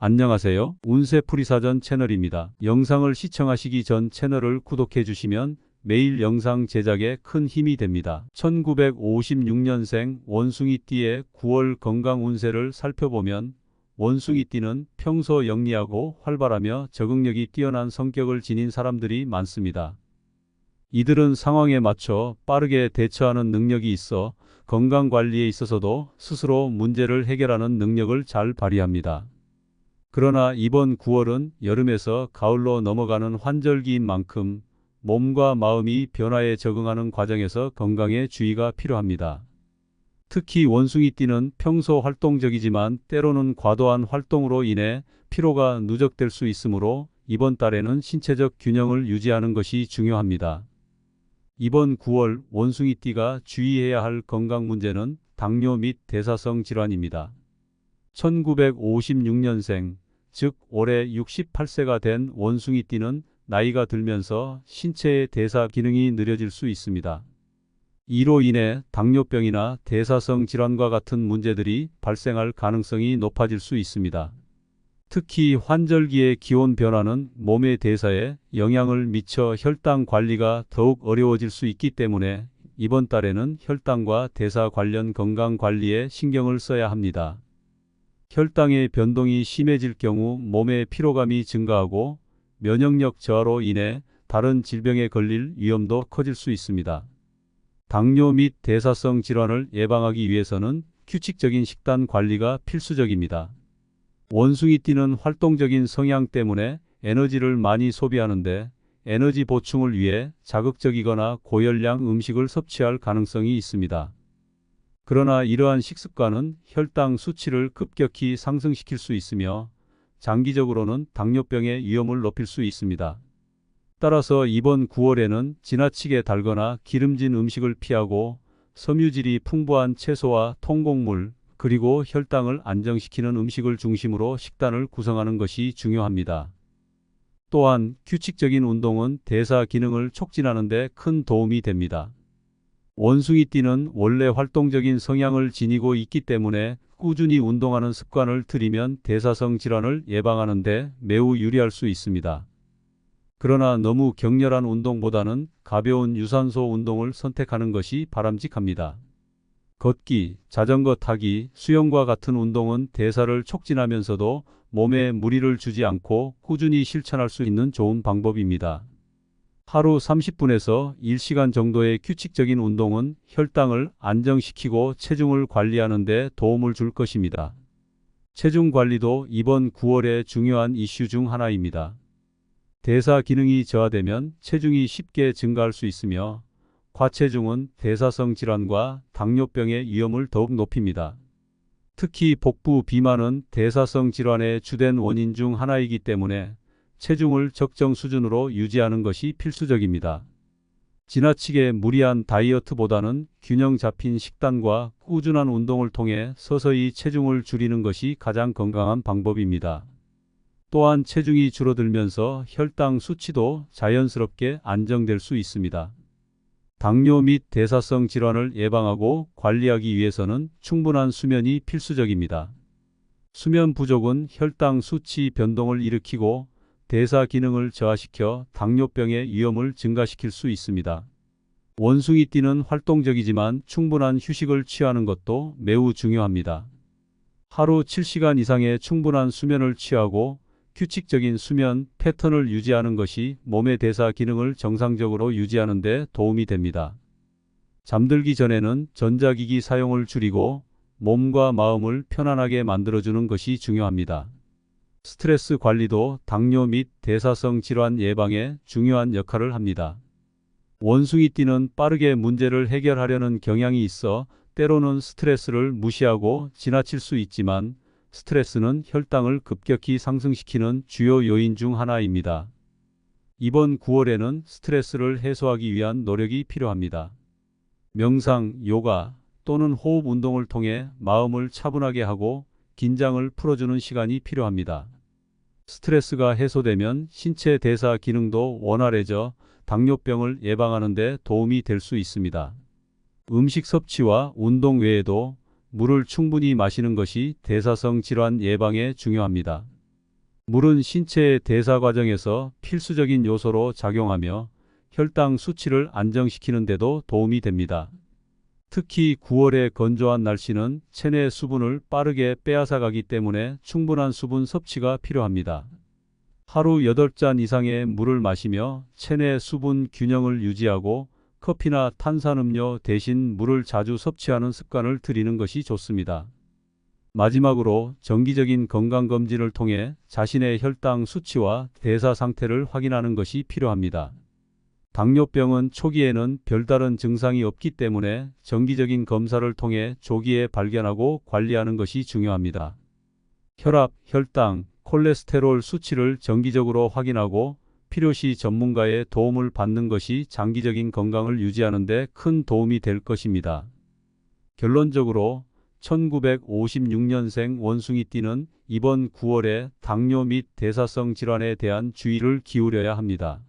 안녕하세요. 운세풀이사전 채널입니다. 영상을 시청하시기 전 채널을 구독해 주시면 매일 영상 제작에 큰 힘이 됩니다. 1956년생 원숭이띠의 9월 건강 운세를 살펴보면 원숭이띠는 평소 영리하고 활발하며 적응력이 뛰어난 성격을 지닌 사람들이 많습니다. 이들은 상황에 맞춰 빠르게 대처하는 능력이 있어 건강관리에 있어서도 스스로 문제를 해결하는 능력을 잘 발휘합니다. 그러나 이번 9월은 여름에서 가을로 넘어가는 환절기인 만큼 몸과 마음이 변화에 적응하는 과정에서 건강에 주의가 필요합니다. 특히 원숭이띠는 평소 활동적이지만 때로는 과도한 활동으로 인해 피로가 누적될 수 있으므로 이번 달에는 신체적 균형을 유지하는 것이 중요합니다. 이번 9월 원숭이띠가 주의해야 할 건강 문제는 당뇨 및 대사성 질환입니다. 1956년생, 즉 올해 68세가 된 원숭이띠는 나이가 들면서 신체의 대사 기능이 느려질 수 있습니다. 이로 인해 당뇨병이나 대사성 질환과 같은 문제들이 발생할 가능성이 높아질 수 있습니다. 특히 환절기의 기온 변화는 몸의 대사에 영향을 미쳐 혈당 관리가 더욱 어려워질 수 있기 때문에 이번 달에는 혈당과 대사 관련 건강 관리에 신경을 써야 합니다. 혈당의 변동이 심해질 경우 몸의 피로감이 증가하고 면역력 저하로 인해 다른 질병에 걸릴 위험도 커질 수 있습니다. 당뇨 및 대사성 질환을 예방하기 위해서는 규칙적인 식단 관리가 필수적입니다. 원숭이띠는 활동적인 성향 때문에 에너지를 많이 소비하는데 에너지 보충을 위해 자극적이거나 고열량 음식을 섭취할 가능성이 있습니다. 그러나 이러한 식습관은 혈당 수치를 급격히 상승시킬 수 있으며 장기적으로는 당뇨병의 위험을 높일 수 있습니다. 따라서 이번 9월에는 지나치게 달거나 기름진 음식을 피하고 섬유질이 풍부한 채소와 통곡물, 그리고 혈당을 안정시키는 음식을 중심으로 식단을 구성하는 것이 중요합니다. 또한 규칙적인 운동은 대사 기능을 촉진하는 데 큰 도움이 됩니다. 원숭이띠는 원래 활동적인 성향을 지니고 있기 때문에 꾸준히 운동하는 습관을 들이면 대사성 질환을 예방하는 데 매우 유리할 수 있습니다. 그러나 너무 격렬한 운동보다는 가벼운 유산소 운동을 선택하는 것이 바람직합니다. 걷기, 자전거 타기, 수영과 같은 운동은 대사를 촉진하면서도 몸에 무리를 주지 않고 꾸준히 실천할 수 있는 좋은 방법입니다. 하루 30분에서 1시간 정도의 규칙적인 운동은 혈당을 안정시키고 체중을 관리하는 데 도움을 줄 것입니다. 체중 관리도 이번 9월의 중요한 이슈 중 하나입니다. 대사 기능이 저하되면 체중이 쉽게 증가할 수 있으며 과체중은 대사성 질환과 당뇨병의 위험을 더욱 높입니다. 특히 복부 비만은 대사성 질환의 주된 원인 중 하나이기 때문에 체중을 적정 수준으로 유지하는 것이 필수적입니다. 지나치게 무리한 다이어트보다는 균형 잡힌 식단과 꾸준한 운동을 통해 서서히 체중을 줄이는 것이 가장 건강한 방법입니다. 또한 체중이 줄어들면서 혈당 수치도 자연스럽게 안정될 수 있습니다. 당뇨 및 대사성 질환을 예방하고 관리하기 위해서는 충분한 수면이 필수적입니다. 수면 부족은 혈당 수치 변동을 일으키고 대사 기능을 저하시켜 당뇨병의 위험을 증가시킬 수 있습니다. 원숭이띠는 활동적이지만 충분한 휴식을 취하는 것도 매우 중요합니다. 하루 7시간 이상의 충분한 수면을 취하고 규칙적인 수면 패턴을 유지하는 것이 몸의 대사 기능을 정상적으로 유지하는 데 도움이 됩니다. 잠들기 전에는 전자기기 사용을 줄이고 몸과 마음을 편안하게 만들어주는 것이 중요합니다. 스트레스 관리도 당뇨 및 대사성 질환 예방에 중요한 역할을 합니다. 원숭이띠는 빠르게 문제를 해결하려는 경향이 있어 때로는 스트레스를 무시하고 지나칠 수 있지만 스트레스는 혈당을 급격히 상승시키는 주요 요인 중 하나입니다. 이번 9월에는 스트레스를 해소하기 위한 노력이 필요합니다. 명상, 요가 또는 호흡 운동을 통해 마음을 차분하게 하고 긴장을 풀어주는 시간이 필요합니다. 스트레스가 해소되면 신체 대사 기능도 원활해져 당뇨병을 예방하는 데 도움이 될 수 있습니다. 음식 섭취와 운동 외에도 물을 충분히 마시는 것이 대사성 질환 예방에 중요합니다. 물은 신체의 대사 과정에서 필수적인 요소로 작용하며 혈당 수치를 안정시키는 데도 도움이 됩니다. 특히 9월의 건조한 날씨는 체내 수분을 빠르게 빼앗아가기 때문에 충분한 수분 섭취가 필요합니다. 하루 8잔 이상의 물을 마시며 체내 수분 균형을 유지하고 커피나 탄산음료 대신 물을 자주 섭취하는 습관을 들이는 것이 좋습니다. 마지막으로 정기적인 건강검진을 통해 자신의 혈당 수치와 대사 상태를 확인하는 것이 필요합니다. 당뇨병은 초기에는 별다른 증상이 없기 때문에 정기적인 검사를 통해 조기에 발견하고 관리하는 것이 중요합니다. 혈압, 혈당, 콜레스테롤 수치를 정기적으로 확인하고 필요시 전문가의 도움을 받는 것이 장기적인 건강을 유지하는 데 큰 도움이 될 것입니다. 결론적으로 1956년생 원숭이띠는 이번 9월에 당뇨 및 대사성 질환에 대한 주의를 기울여야 합니다.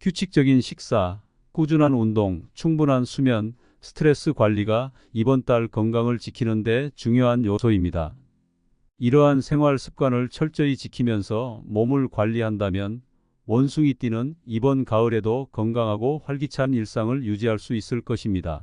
규칙적인 식사, 꾸준한 운동, 충분한 수면, 스트레스 관리가 이번 달 건강을 지키는 데 중요한 요소입니다. 이러한 생활 습관을 철저히 지키면서 몸을 관리한다면 원숭이띠는 이번 가을에도 건강하고 활기찬 일상을 유지할 수 있을 것입니다.